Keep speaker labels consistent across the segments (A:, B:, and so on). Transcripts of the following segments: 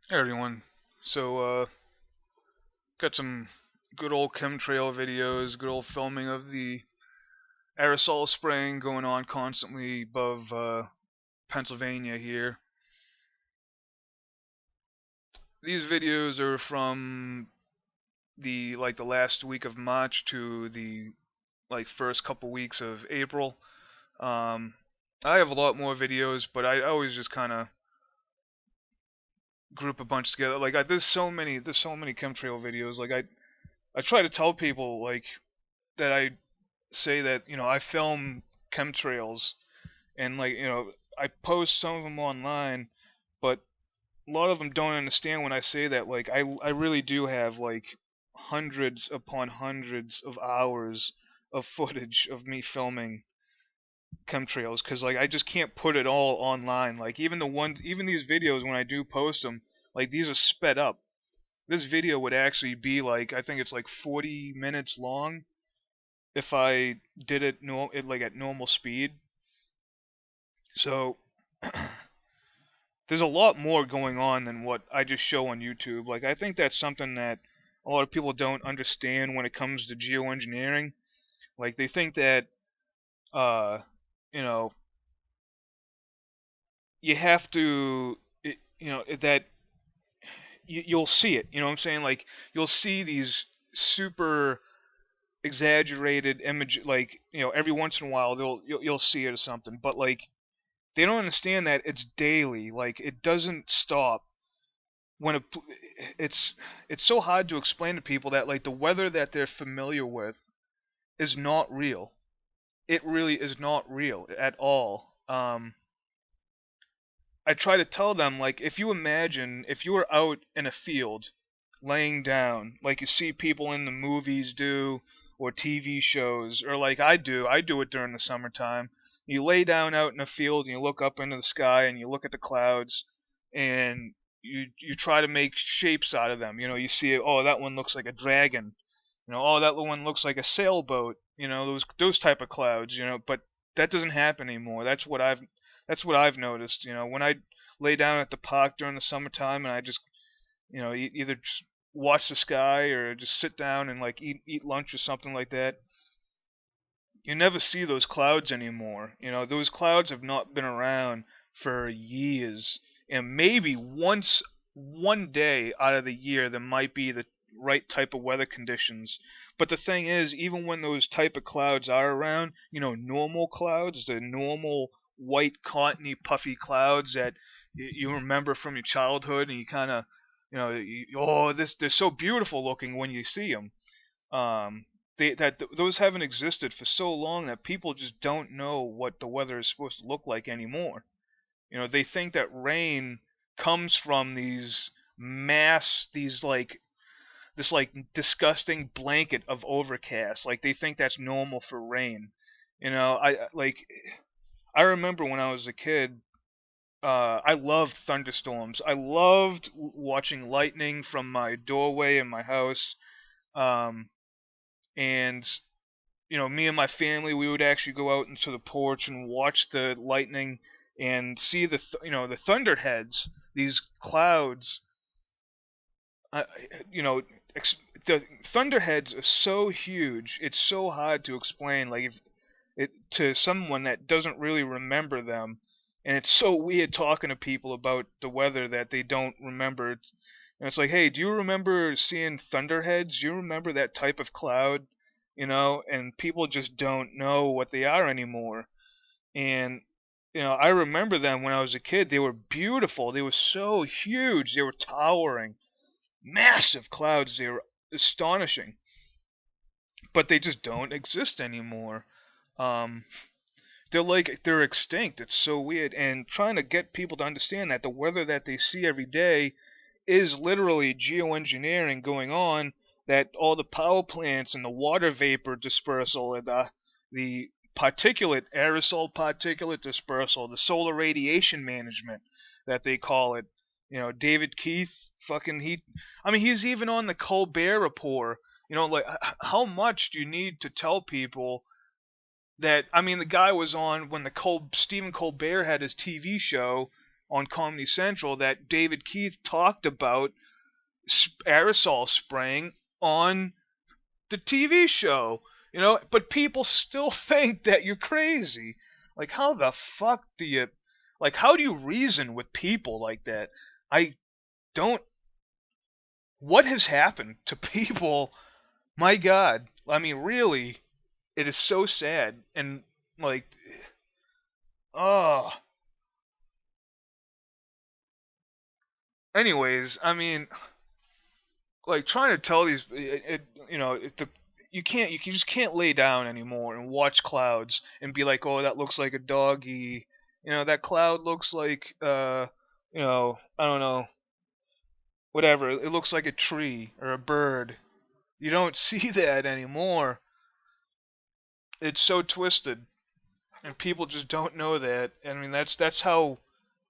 A: Hey everyone. So, got some good old chemtrail videos, good old filming of the aerosol spraying going on constantly above Pennsylvania here. These videos are from the last week of March to the first couple weeks of April. Um, I have a lot more videos, but I always just kind of group a bunch together. There's so many chemtrail videos. I try to tell people that I say that I film chemtrails and I post some of them online, but a lot of them don't understand when I say that I really do have hundreds upon hundreds of hours of footage of me filming chemtrails because I just can't put it all online. Even these videos when I do post them, these are sped up. This video would actually be I think it's like 40 minutes long if I did it at normal speed. So there's a lot more going on than what I just show on YouTube. I think that's something that a lot of people don't understand when it comes to geoengineering. They think that uh you know you have to that you'll see it. You know what I'm saying? You'll see these super exaggerated image every once in a while you'll see it or something. But they don't understand that it's daily. It doesn't stop when it's it's so hard to explain to people that the weather that they're familiar with is not real. It really is not real at all. I try to tell them if you imagine if you were out in a field laying down like you see people in the movies do or TV shows or I do it during the summertime. You lay down out in a field and you look up into the sky and you look at the clouds and you try to make shapes out of them. You see, oh, that one looks like a dragon. Oh, that one looks like a sailboat. Those type of clouds. But that doesn't happen anymore. That's what I've noticed. When I lay down at the park during the summertime and I just either just watch the sky or just sit down and eat lunch or something like that, you never see those clouds anymore. Those clouds have not been around for years. And maybe once one day out of the year there might be the right type of weather conditions. But the thing is, even when those type of clouds are around, normal clouds, the normal white cottony puffy clouds that you remember from your childhood and you kind of oh, they're so beautiful looking when you see them. um, those haven't existed for so long that people just don't know what the weather is supposed to look like anymore. They think that rain comes from these this disgusting blanket of overcast. They think that's normal for rain. I remember when I was a kid, I loved thunderstorms. I loved watching lightning from my doorway in my house. Um, and me and my family, we would actually go out into the porch and watch the lightning and see the thunderheads, these clouds. Uh, you know, the thunderheads are so huge. It's so hard to explain. If it to someone that doesn't really remember them, and it's so weird talking to people about the weather that they don't remember. And it's like, hey, do you remember seeing thunderheads? Do you remember that type of cloud? And people just don't know what they are anymore. And I remember them when I was a kid. They were beautiful. They were so huge. They were towering, massive clouds. They were astonishing. But they just don't exist anymore. Um, they're extinct. It's so weird. And trying to get people to understand that the weather that they see every day is literally geoengineering going on. That all the power plants and the water vapor dispersal and the aerosol particulate dispersal, the solar radiation management that they call it. David Keith, fucking I mean, he's even on the Colbert Report. How much do you need to tell people that? I mean, the guy was on when the Stephen Colbert had his TV show. on Comedy Central that David Keith talked about aerosol spraying on the TV show, but people still think that you're crazy. Like, how the fuck do you, like, how do you reason with people like that? I don't, what has happened to people? My God. I mean, really, it is so sad. And, like, oh. Anyways, I mean, like trying to tell these, you just can't lay down anymore and watch clouds and be like, oh, that looks like a doggy, that cloud looks like, I don't know, whatever, it looks like a tree or a bird. You don't see that anymore. It's so twisted, and people just don't know that. I mean, that's how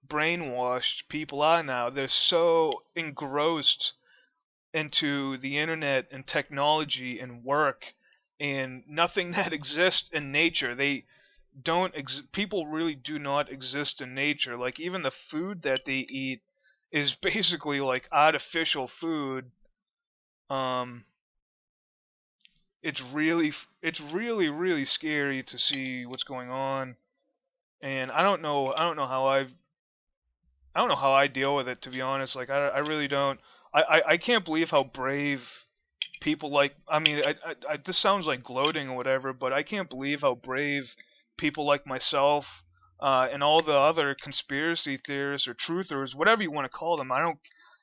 A: brainwashed people are now. They're so engrossed into the internet and technology and work and nothing that exists in nature. They don't people really do not exist in nature. Like, even the food that they eat is basically like artificial food. um it's really scary to see what's going on, and I don't know how I deal with it, to be honest. Like, I really don't. I can't believe how brave people, like, I mean, this sounds like gloating or whatever, but I can't believe how brave people like myself, and all the other conspiracy theorists or truthers, whatever you want to call them. I don't.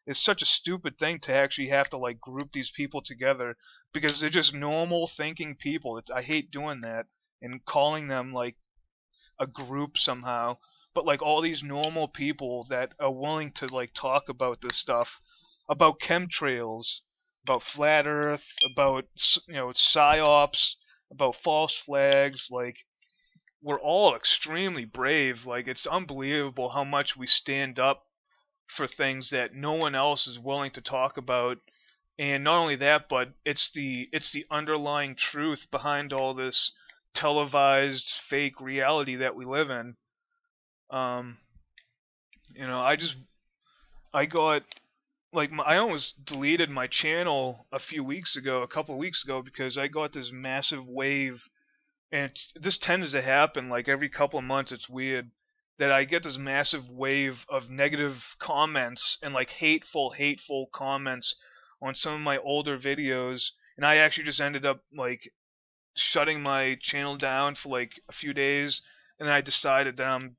A: It's such a stupid thing to actually have to like group these people together because they're just normal thinking people. I hate doing that and calling them like a group somehow. But like all these normal people that are willing to like talk about this stuff, about chemtrails, about flat Earth, about psyops, about false flags. Like, we're all extremely brave. Like, it's unbelievable how much we stand up for things that no one else is willing to talk about. And not only that, but it's the underlying truth behind all this televised fake reality that we live in. Um, I got, like, I almost deleted my channel a couple of weeks ago, because I got this massive wave, and this tends to happen like every couple of months. It's weird that I get this massive wave of negative comments and like hateful comments on some of my older videos, and I actually just ended up like shutting my channel down for like a few days, and then I decided that I'm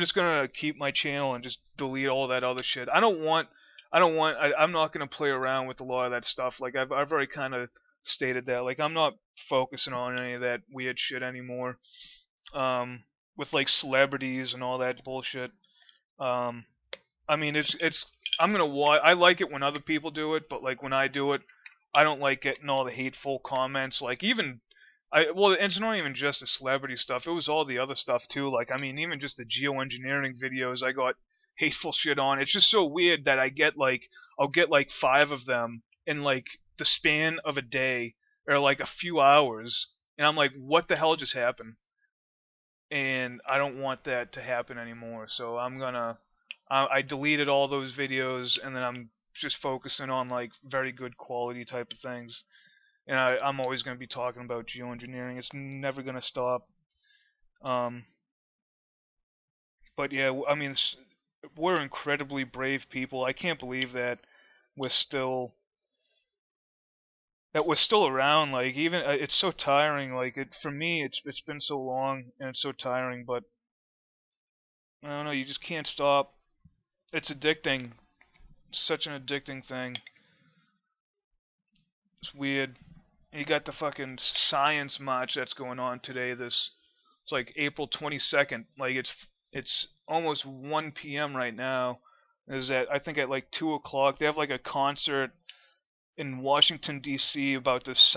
A: just gonna keep my channel and just delete all that other shit. I'm not gonna play around with a lot of that stuff. Like, I've already kind of stated that. Like, I'm not focusing on any of that weird shit anymore. With like celebrities and all that bullshit. Um, I mean, it's I'm gonna watch. I like it when other people do it, but like when I do it, I don't like getting all the hateful comments. Like, even well, it's not even just the celebrity stuff. It was all the other stuff too. Like, I mean, even just the geoengineering videos, I got hateful shit on. It's just so weird that I'll get like 5 of them in like the span of a day or like a few hours, and I'm like, what the hell just happened? And I don't want that to happen anymore. So I deleted all those videos, and then I'm just focusing on like very good quality type of things. And I'm always going to be talking about geoengineering. It's never going to stop. Um, but yeah, I mean, we're incredibly brave people. I can't believe that we're still around. Like, even it's so tiring. Like, for me, it's been so long and it's so tiring. But I don't know. You just can't stop. It's addicting. It's such an addicting thing. It's weird. You got the fucking science march that's going on today. It's like April 22nd. Like, it's almost 1 p.m. right now. Is that, I think, at like 2 o'clock they have like a concert in Washington D.C. about this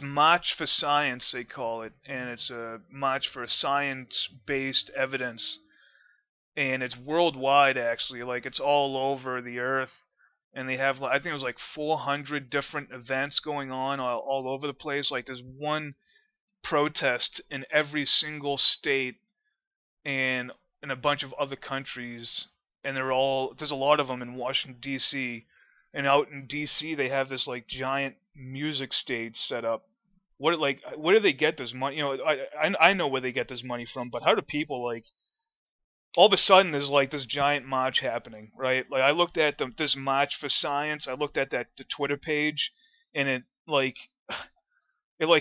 A: march for science, they call it, and it's a march for science-based evidence, and it's worldwide actually. Like, it's all over the earth, and they have, I think it was like 400 different events going on all over the place. Like, there's one protest in every single state, and in a bunch of other countries, and there's a lot of them in Washington D.C. And out in D.C. they have this like giant music stage set up. Where do they get this money? I know where they get this money from, but how do people like all of a sudden there's like this giant march happening, right? Like I looked at this march for science. I looked at the Twitter page, and it like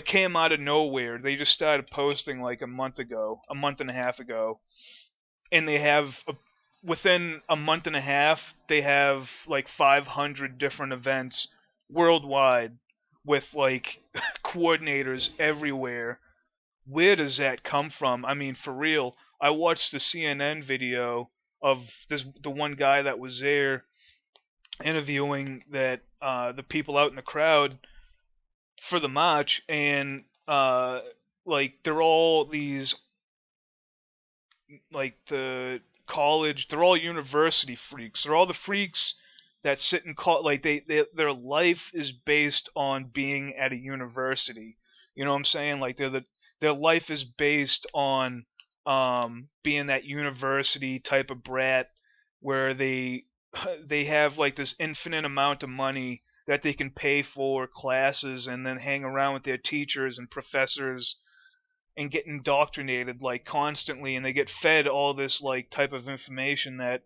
A: came out of nowhere. They just started posting like a month and a half ago, and within a month and a half they have like 500 different events worldwide with like coordinators everywhere. Where does that come from? I mean, for real. I watched the CNN video of the one guy that was there interviewing the people out in the crowd for the march, and like they're all these like the college, they're all university freaks. They're all the freaks that sit in like their life is based on being at a university. You know what I'm saying? Like their life is based on being that university type of brat where they have like this infinite amount of money that they can pay for classes and then hang around with their teachers and professors and get indoctrinated like constantly, and they get fed all this like type of information that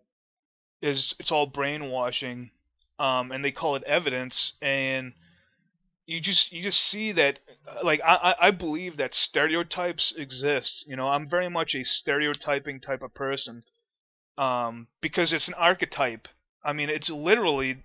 A: it's all brainwashing, and they call it evidence. And you just see that like I believe that stereotypes exist. I'm very much a stereotyping type of person, because it's an archetype. I mean, it's literally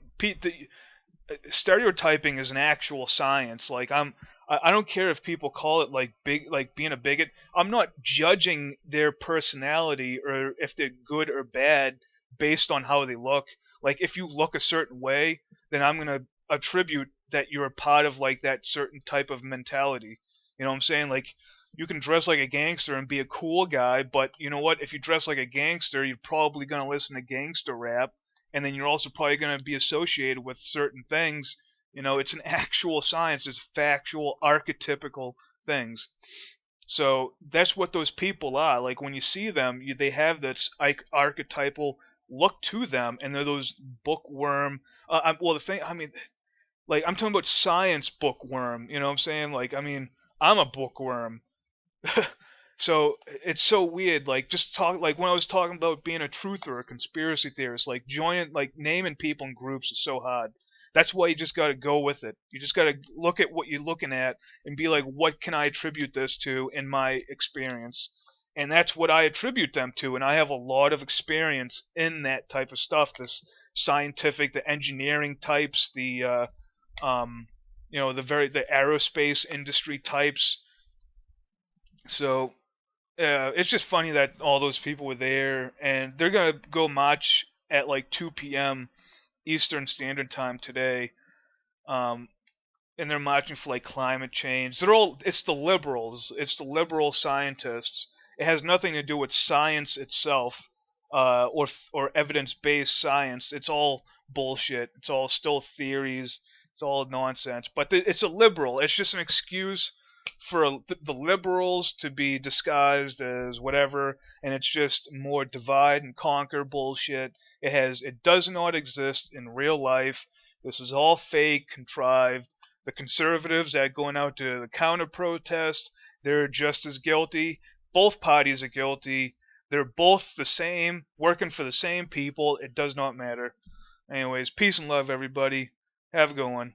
A: stereotyping is an actual science. Like I don't care if people call it like being a bigot. I'm not judging their personality or if they're good or bad based on how they look. Like if you look a certain way, then I'm gonna attribute that you're a part of like that certain type of mentality. You know what I'm saying? Like you can dress like a gangster and be a cool guy, but you know what? If you dress like a gangster, you're probably gonna listen to gangster rap, and then you're also probably gonna be associated with certain things. It's an actual science. It's factual, archetypical things. So that's what those people are. Like when you see them, they have this archetypal look to them, and they're those bookworm. Well, the thing, I mean, like I'm talking about science bookworm. You know what I'm saying? Like, I mean, I'm a bookworm. So it's so weird. Like just talk like when I was talking about being a truther or a conspiracy theorist, like naming people in groups is so hard. That's why you just got to go with it. You just got to look at what you're looking at and be like, what can I attribute this to in my experience? And that's what I attribute them to. And I have a lot of experience in that type of stuff. This scientific, the engineering types, the the aerospace industry types. So it's just funny that all those people were there, and they're gonna go march at like 2 p.m. Eastern Standard Time today, um, and they're marching for like climate change. It's the liberals, it's the liberal scientists. It has nothing to do with science itself, or evidence-based science. It's all bullshit. It's all still theories. It's all nonsense. But it's a liberal. It's just an excuse for the liberals to be disguised as whatever, and it's just more divide and conquer bullshit. It does not exist in real life. This is all fake, contrived. The conservatives that are going out to the counter protest, they're just as guilty. Both parties are guilty. They're both the same, working for the same people. It does not matter. Anyways, peace and love, everybody. Have a good one.